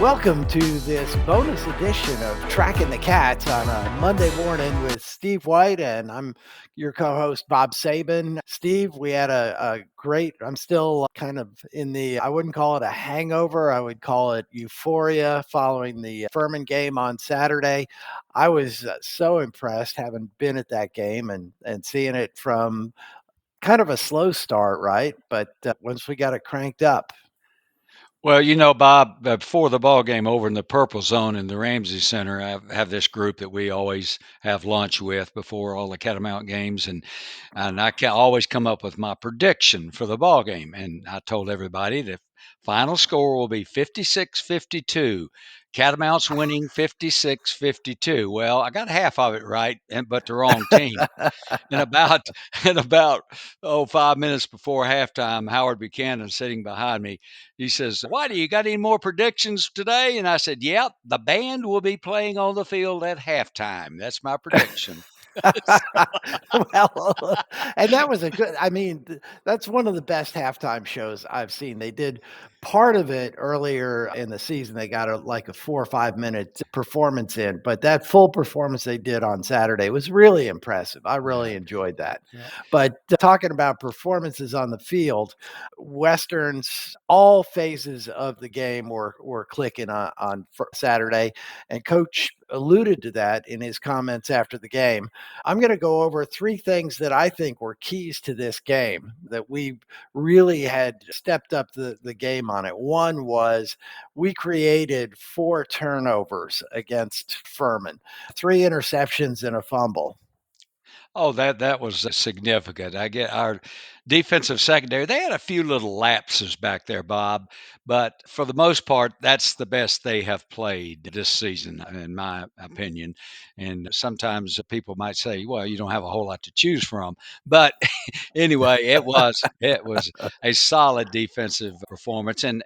Welcome to this bonus edition of Tracking the Cats on a Monday morning with Steve White, and I'm your co host, Bob Sabin. Steve, we had a great, I'm still kind of in the, I wouldn't call it a hangover, I would call it euphoria following the Furman game on Saturday. I was so impressed having been at that game and seeing it from kind of a slow start, right? But once we got it cranked up. Well, Bob, before the ball game over in the Purple Zone in the Ramsey Center, I have this group that we always have lunch with before all the Catamount games, and I can always come up with my prediction for the ball game. And I told everybody the final score will be 56-52. Catamounts winning 56-52. Well, I got half of it right, but the wrong team. And about and about 5 minutes before halftime, Howard Buchanan sitting behind me, he says, "Whitey, you got any more predictions today?" And I said, "Yep, the band will be playing on the field at halftime. That's my prediction." Well, and that was a good that's one of the best halftime shows I've seen. They did part of it earlier in the season. They got like a 4 or 5 minute performance in, but that full performance they did on Saturday was really impressive. I Yeah. really enjoyed that. Yeah. But talking about performances on the field, Westerns, all phases of the game were clicking on Saturday, and Coach alluded to that in his comments after the game. I'm going to go over three things that I think were keys to this game that we really had stepped up the game on it. One was we created four turnovers against Furman, three interceptions and a fumble. Oh, that was significant. I get our defensive secondary. They had a few little lapses back there, Bob, but for the most part, that's the best they have played this season, in my opinion. And sometimes people might say, "Well, you don't have a whole lot to choose from," but anyway, it was a solid defensive performance, and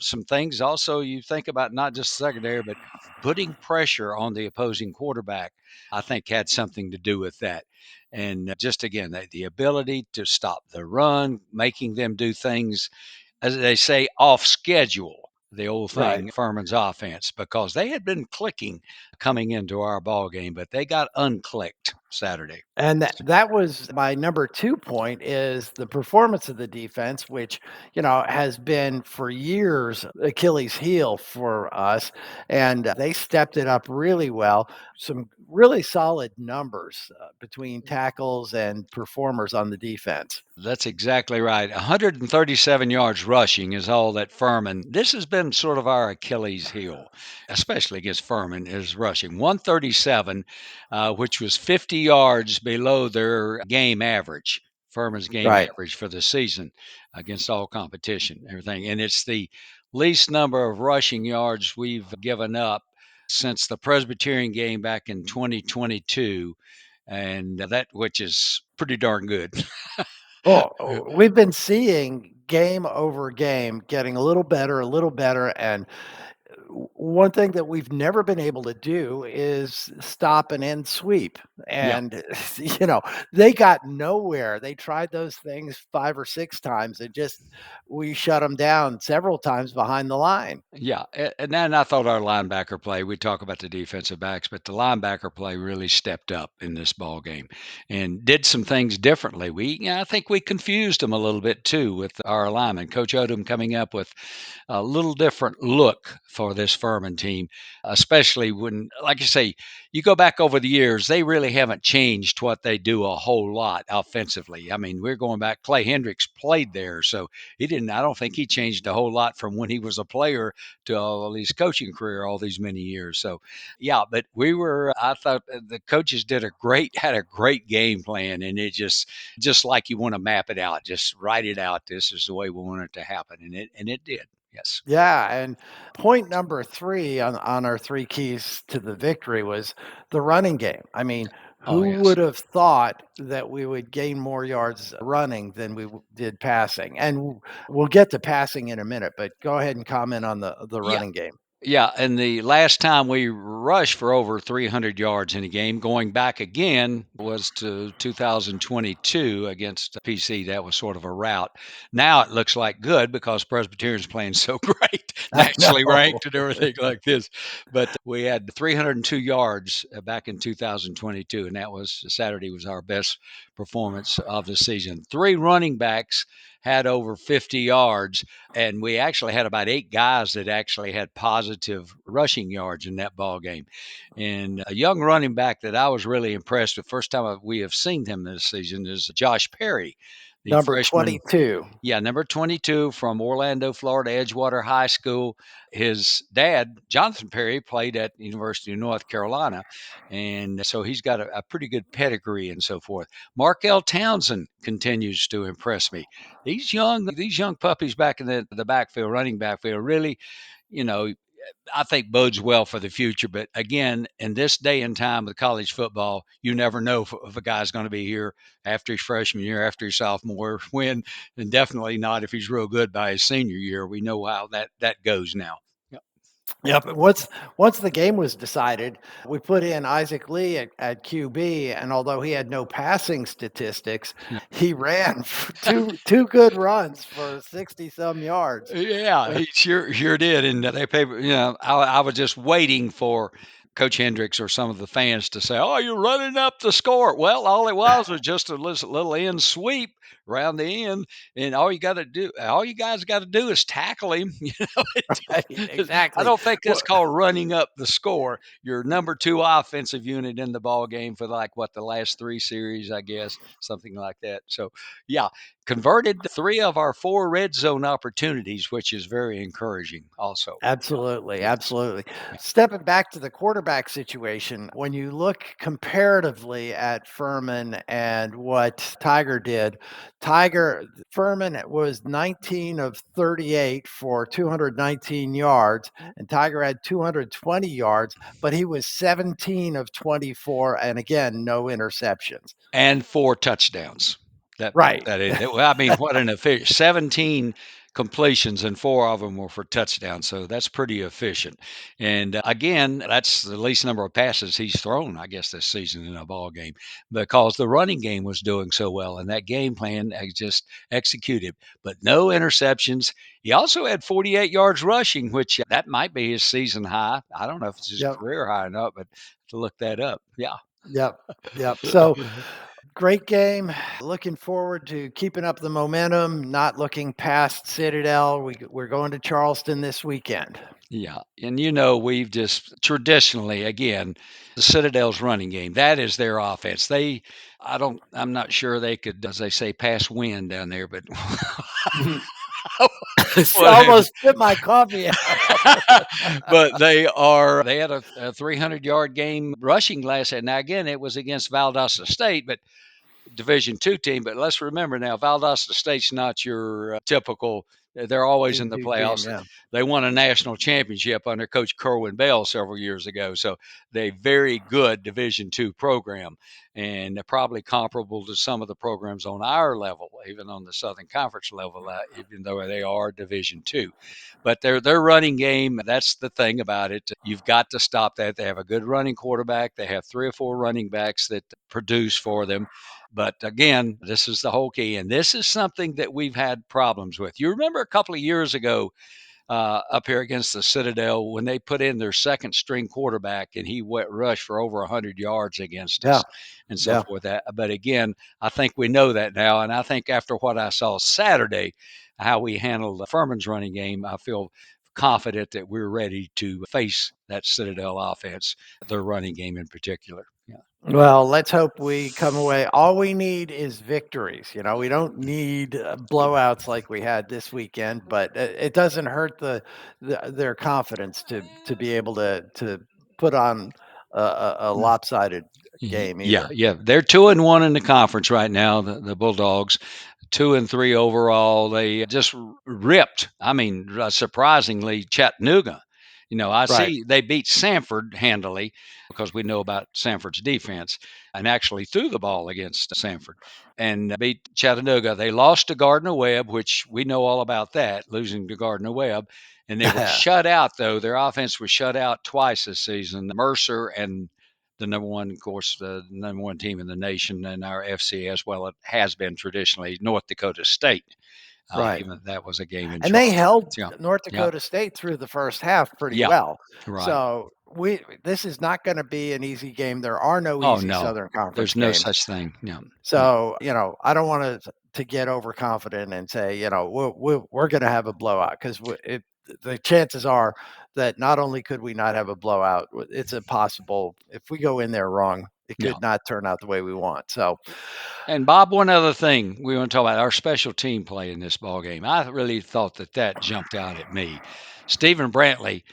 some things also you think about not just secondary, but putting pressure on the opposing quarterback. I think had something to do with that. And just again, the ability to stop the run, making them do things, as they say, off schedule, the old Right. thing, Furman's offense, because they had been clicking coming into our ball game, but they got unclicked Saturday. And that was my number 2 point is the performance of the defense, which, has been for years Achilles heel for us, and they stepped it up really well. Some really solid numbers between tackles and performers on the defense. That's exactly right. 137 yards rushing is all that Furman. This has been sort of our Achilles heel, especially against Furman, is rushing 137, which was 50 yards below their game average. Furman's game Right. average for the season against all competition, everything, and it's the least number of rushing yards we've given up since the Presbyterian game back in 2022, and that which is pretty darn good. Oh, we've been seeing game over game getting a little better, and one thing that we've never been able to do is stop an end sweep. Yeah. And, you know, they got nowhere. They tried those things 5 or 6 times and just we shut them down several times behind the line. Yeah, and then I thought our linebacker play. We talk about the defensive backs, but the linebacker play really stepped up in this ball game and did some things differently. I think we confused them a little bit too with our alignment. Coach Odom coming up with a little different look for this Furman team, especially when, like you say, you go back over the years, they really haven't changed what they do a whole lot offensively. I mean, we're going back. Clay Hendricks played there, so he didn't. I don't think he changed a whole lot from when he was a player to all his coaching career all these many years. So, yeah, but I thought the coaches had a great game plan, and just like you want to map it out, just write it out. This is the way we want it to happen, and it did. Yes. Yeah, and point number 3 on our 3 keys to the victory was the running game. I mean, Oh, who yes. would have thought that we would gain more yards running than we did passing? And we'll get to passing in a minute, but go ahead and comment on the Yeah. running game. Yeah, and the last time we rushed for over 300 yards in a game, going back again, was to 2022 against PC. That was sort of a rout. Now it looks like good because Presbyterian's playing so great. I nationally know. ranked and everything like this. But we had 302 yards back in 2022, and that was Saturday was our best performance of the season. Three running backs had over 50 yards, and we actually had about eight guys that actually had positive rushing yards in that ball game. And a young running back that I was really impressed with, first time we have seen him this season, is Josh Perry, the Number freshman. 22. Yeah, number 22 from Orlando, Florida, Edgewater High School. His dad, Jonathan Perry, played at University of North Carolina, and so he's got a pretty good pedigree and so forth. Markel Townsend continues to impress me. These young puppies back in the backfield, running backfield, really, you know, I think bodes well for the future. But again, in this day and time with college football, you never know if a guy's going to be here after his freshman year, after his sophomore, when, and definitely not if he's real good by his senior year. We know how that goes now. Yep. Yep. Once the game was decided, we put in Isaac Lee at QB, and although he had no passing statistics, Yeah. he ran two good runs for 60 some yards. Yeah, he sure did, and they paid. I was just waiting for Coach Hendricks or some of the fans to say, "Oh, you're running up the score." Well, all it was just a little end sweep around the end, and all you guys got to do is tackle him. Right, I exactly. don't think that's Well, called running up the score. Your number two offensive unit in the ball game for like what the last three series, I guess, something like that. So, yeah, converted three of our four red zone opportunities, which is very encouraging. Also, absolutely, yes, absolutely. yeah. Stepping back to the quarterback situation, when you look comparatively at Furman and what Tiger did, Tiger Furman was 19 of 38 for 219 yards, and Tiger had 220 yards, but he was 17 of 24, and again, no interceptions. And four touchdowns. Put Right. that in. Well, I mean, what an efficient 17 completions and four of them were for touchdowns. So that's pretty efficient. And again, that's the least number of passes he's thrown, I guess, this season in a ball game because the running game was doing so well and that game plan just executed. But no interceptions. He also had 48 yards rushing, which that might be his season high. I don't know if it's his Yep. career high or not, but to look that up. Yeah. Yep. Yep. So great game. Looking forward to keeping up the momentum, not looking past Citadel. We're going to Charleston this weekend. Yeah. And we've just traditionally, again, the Citadel's running game, that is their offense. I'm not sure they could, as they say, pass wind down there, but It's whatever. almost spit my coffee out. But they had a 300-yard game rushing last night. Now, again, it was against Valdosta State, but Division II team. But let's remember now, Valdosta State's not your typical. They're always in the D2 team, playoffs. yeah. They won a national championship under Coach Kerwin Bell several years ago. So they very good Division II program, and they're probably comparable to some of the programs on our level, even on the Southern Conference level, even though they are Division II. But their running game, that's the thing about it. You've got to stop that. They have a good running quarterback. They have three or four running backs that produce for them. But again, this is the whole key. And this is something that we've had problems with. You remember a couple of years ago up here against the Citadel when they put in their second string quarterback and he went rush for over 100 yards against Yeah. us and so Yeah. forth. But again, I think we know that now. And I think after what I saw Saturday, how we handled Furman's running game, I feel confident that we're ready to face that Citadel offense, their running game in particular. Yeah. Well, let's hope we come away. All we need is victories. We don't need blowouts like we had this weekend, but it doesn't hurt their confidence to be able to put on a lopsided game Yeah, either. yeah. They're 2-1 in the conference right now, the Bulldogs. 2-3 overall. They just ripped. I mean, surprisingly, Chattanooga. I Right. see they beat Sanford handily because we know about Sanford's defense and actually threw the ball against Sanford and beat Chattanooga. They lost to Gardner Webb, which we know all about that, losing to Gardner Webb. And they were shut out, though. Their offense was shut out twice this season. Mercer and the number one, of course, the number one team in the nation in our FCS. Well, it has been traditionally North Dakota State. Right. even that was a game in And they Charlotte. held Yeah. North Yeah. Dakota State through the first half pretty Yeah. well. Right. So we this is not gonna be an easy game. There are no Oh, easy no. Southern Conference There's no games. such thing. Yeah. Yeah. So, I don't want to get overconfident and say, we're going to have a blowout because the chances are that not only could we not have a blowout, it's impossible. If we go in there wrong, it Yeah. could not turn out the way we want. So, And Bob, one other thing we want to talk about our special team play in this ball game. I really thought that jumped out at me. Stephen Brantley,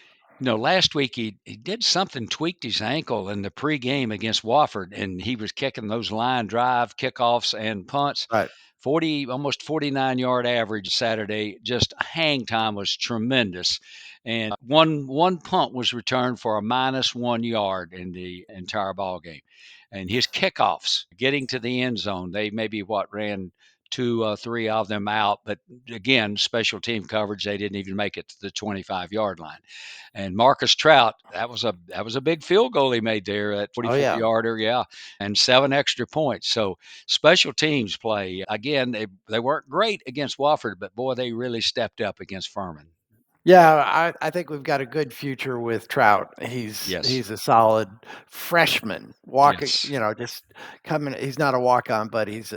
last week he did something, tweaked his ankle in the pregame against Wofford, and he was kicking those line drive kickoffs and punts. right. 40, almost 49-yard average Saturday. Just hang time was tremendous, and one punt was returned for a -1 yard in the entire ball game. And his kickoffs, getting to the end zone, they maybe ran two, three of them out, but again, special team coverage, they didn't even make it to the 25-yard line. And Marcus Trout, that was a big field goal he made there at Oh, 44 yeah. yarder, yeah, and 7 extra points. So special teams play again. They weren't great against Wofford, but boy, they really stepped up against Furman. Yeah, I think we've got a good future with Trout. Yes, He's a solid freshman walking, yes. just coming. He's not a walk on, but he's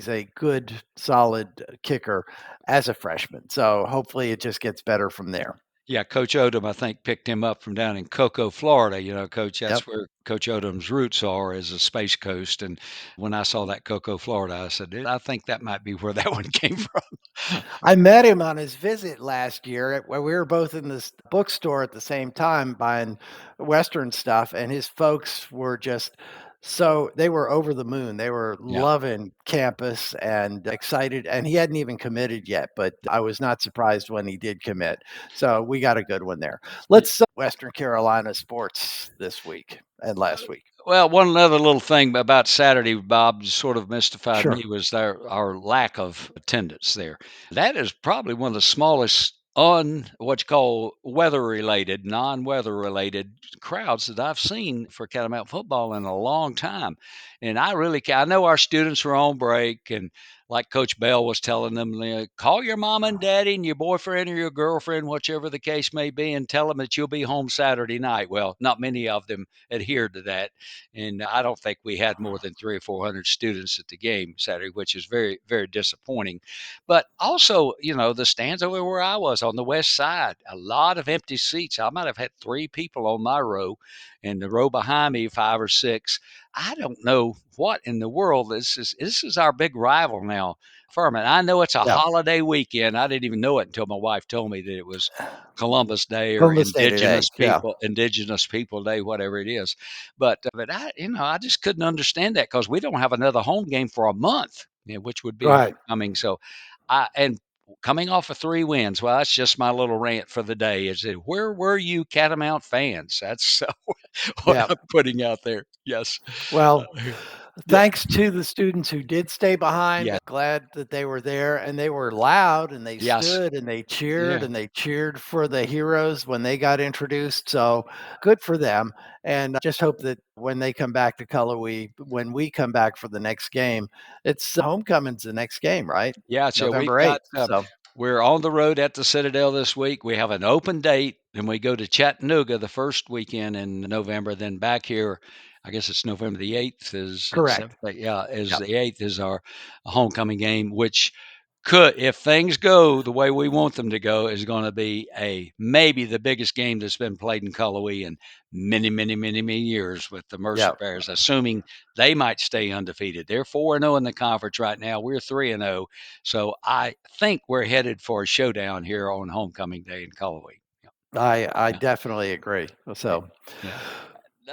a good, solid kicker as a freshman. So hopefully it just gets better from there. Yeah, Coach Odom, I think, picked him up from down in Cocoa, Florida. Coach, Yep. that's where Coach Odom's roots are, is the Space Coast. And when I saw that Cocoa, Florida, I said, I think that might be where that one came from. I met him on his visit last year where we were both in this bookstore at the same time buying Western stuff, and his folks were they were over the moon. They were Yeah. loving campus and excited, and he hadn't even committed yet, but I was not surprised when he did commit. So we got a good one there. Let's Western Carolina sports this week and last week. Well, one other little thing about Saturday, Bob, sort of mystified Sure. me was our lack of attendance there. That is probably one of the smallest what you call weather related, non-weather related crowds that I've seen for Catamount football in a long time. And I know our students were on break, and like Coach Bell was telling them, call your mom and daddy and your boyfriend or your girlfriend, whichever the case may be, and tell them that you'll be home Saturday night. Well, not many of them adhered to that, and I don't think we had more than 300 or 400 students at the game Saturday, which is very, very disappointing. But also, the stands over where I was on the west side, a lot of empty seats. I might have had three people on my row, and the row behind me, five or six. I don't know what in the world this is. This is our big rival now, Furman. I know it's a Yeah. holiday weekend. I didn't even know it until my wife told me that it was Columbus Day or Columbus Day today. Yeah. Indigenous People Day, whatever it is. But I just couldn't understand that because we don't have another home game for a month, which would be Right. homecoming. So, and coming off of 3 wins, well, that's just my little rant for the day. Is that where were you, Catamount fans? That's what Yeah. I'm putting out there. Yes. Uh, Well, yeah. thanks to the students who did stay behind. Yeah. Glad that they were there and they were loud and they Yes. stood Yeah. and they cheered for the heroes when they got introduced. So good for them. And just hope that when they come back to when we come back for the next game, it's homecoming's the next game, right? Yeah, so we've November got 8th. So we're on the road at the Citadel this week. We have an open date, and we go to Chattanooga the first weekend in November. Then back here, I guess it's November the 8th. Is it correct. 7th? Yeah, is Yep. the 8th is our homecoming game, which could, if things go the way we want them to go, is going to be a maybe the biggest game that's been played in Cullowhee in many, many, many, many years with the Mercer Yep. Bears, assuming they might stay undefeated. They're 4-0 in the conference right now. We're 3-0. So I think we're headed for a showdown here on homecoming day in Cullowhee. I Yeah. definitely agree. Yeah. So Yeah.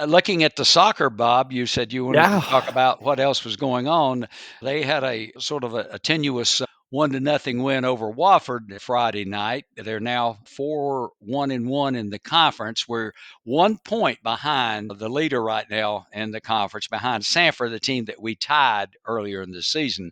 Looking at the soccer, Bob, you said you wanted to yeah. talk about what else was going on. They had a sort of a tenuous 1-0 win over Wofford Friday night. They're now 4-1-1 in the conference. We're 1 point behind the leader right now in the conference, behind Sanford, the team that we tied earlier in the season.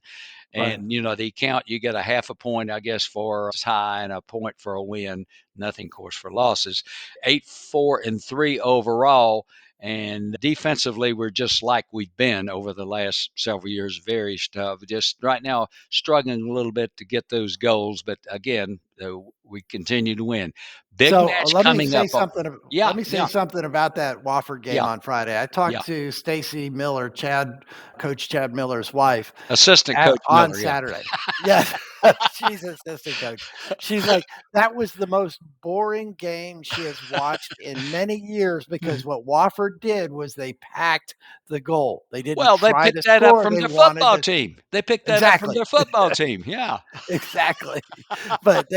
Right. And the count, you get a half a point, I guess, for a tie and a point for a win. Nothing, of course, for losses. 8-4-3 overall. And defensively, we're just like we've been over the last several years, very tough. Just right now, struggling a little bit to get those goals, but again, we continue to win. Big So match let me coming say up. something. Yeah, Let me say yeah, something about that Wofford game yeah, on Friday. I yeah. talked to Stacy Miller, Coach Chad Miller's wife, Assistant Coach on Miller, yeah. Saturday. Yes, she's assistant coach. She's like, that was the most boring game she has watched in many years because what Wofford did was they packed the goal. They didn't Well, they try picked to that up score. from They their wanted football to team. They picked that up from exactly. their football team. Yeah. Exactly. But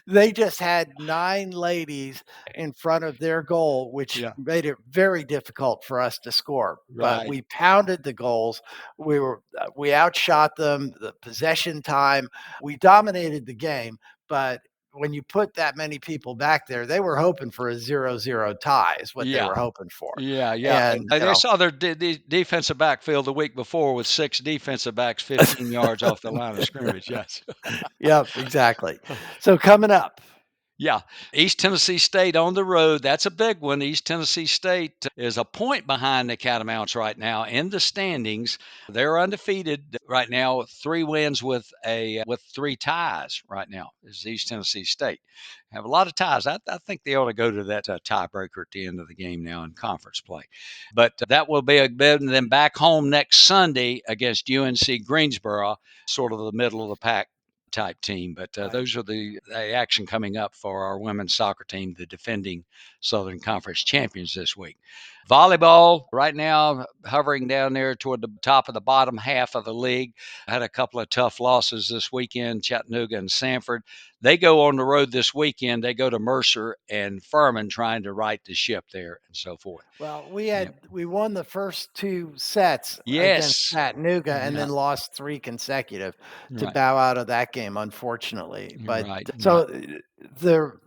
they just had 9 ladies in front of their goal, which Yeah. made it very difficult for us to score. But Right. we pounded the goals. We outshot them, the possession time. We dominated the game, but when you put that many people back there, they were hoping for a 0-0 tie is what they Yeah. were hoping for. Yeah, yeah, And, and they saw their defensive backfield the week before with 6 defensive backs 15 yards off the line of scrimmage, yes. yep, exactly. So coming up, Yeah, East Tennessee State on the road, that's a big one. East Tennessee State is a point behind the Catamounts right now in the standings. They're undefeated right now, 3 wins with 3 ties right now is East Tennessee State. Have a lot of ties. I think they ought to go to that tiebreaker at the end of the game now in conference play. But that will be a bit. And then back home next Sunday against UNC Greensboro, sort of the middle of the pack type team. But right. those are the action coming up for our women's soccer team, the defending Southern Conference champions this week. Volleyball right now hovering down there toward the top of the bottom half of the league. Had a couple of tough losses this weekend, Chattanooga and Sanford. They go on the road this weekend. They go to Mercer and Furman trying to right the ship there and so forth. Well, Yep. we won the first 2 sets against Yes. Chattanooga and Yeah. then lost 3 consecutive to Right. bow out of that game, unfortunately. You're But right. so Right. their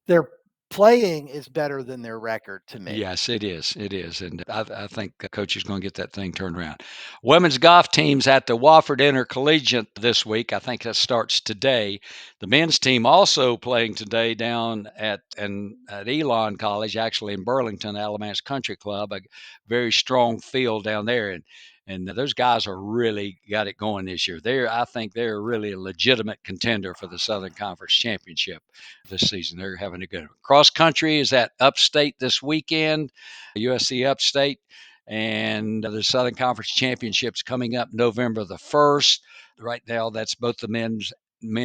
their playing is better than their record to me. Yes, it is. It is, and I think Coach is going to get that thing turned around. Women's golf teams at the Wofford Intercollegiate this week. I think that starts today. The men's team also playing today down at Elon College, actually in Burlington, Alamance Country Club, a very strong field down there, and those guys are really got it going this year. I think they're really a legitimate contender for the Southern Conference Championship this season. They're having a good one. Cross country is at Upstate this weekend, USC Upstate, and the Southern Conference Championships coming up November the 1st. Right now, that's both the men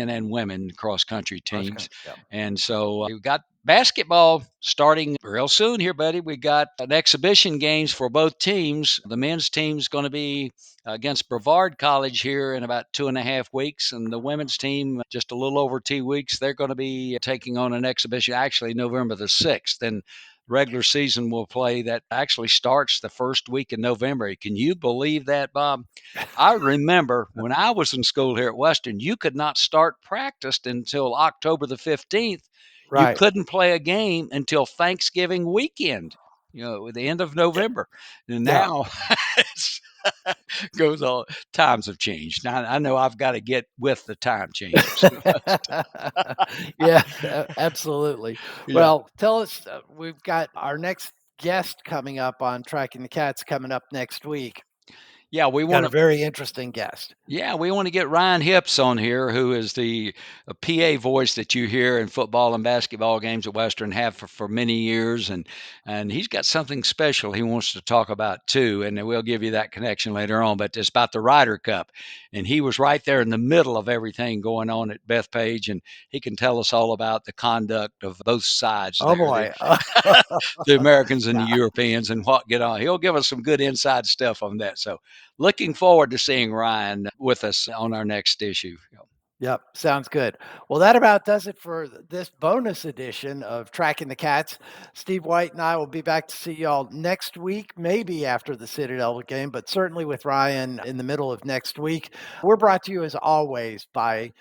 and women cross country Cross teams. country, yeah. And so we've got basketball starting real soon here, buddy. We got an exhibition games for both teams. The men's team's going to be against Brevard College here in about 2.5 weeks, and the women's team just a little over 2 weeks. They're going to be taking on an exhibition actually November the 6th. And regular season will play that actually starts the first week in November. Can you believe that, Bob? I remember when I was in school here at Western, you could not start practice until October the 15th. You Right. couldn't play a game until Thanksgiving weekend, the end of Yeah. November. And Yeah. now it's goes on. Times have changed. Now I know I've got to get with the time changes. Yeah, absolutely. Yeah. Well, tell us, we've got our next guest coming up on Tracking the Cats coming up next week. Yeah, Got a very interesting guest. we want to get Ryan Hips on here, who is the PA voice that you hear in football and basketball games at Western, have for many years, and he's got something special he wants to talk about too, and we'll give you that connection later on. But it's about the Ryder Cup, and he was right there in the middle of everything going on at Bethpage, and he can tell us all about the conduct of both sides Oh there. boy. The Americans and the Yeah. Europeans and what get on. He'll give us some good inside stuff on that. So looking forward to seeing Ryan with us on our next issue. Yep, sounds good. Well, that about does it for this bonus edition of Tracking the Cats. Steve White and I will be back to see y'all next week, maybe after the Citadel game, but certainly with Ryan in the middle of next week. We're brought to you as always by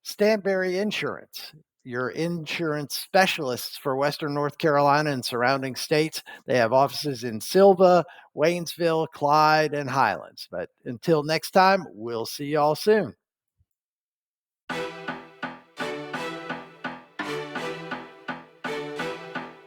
Stanberry Insurance, your insurance specialists for Western North Carolina and surrounding states. They have offices in Silva, Waynesville, Clyde, and Highlands. But until next time, we'll see y'all soon.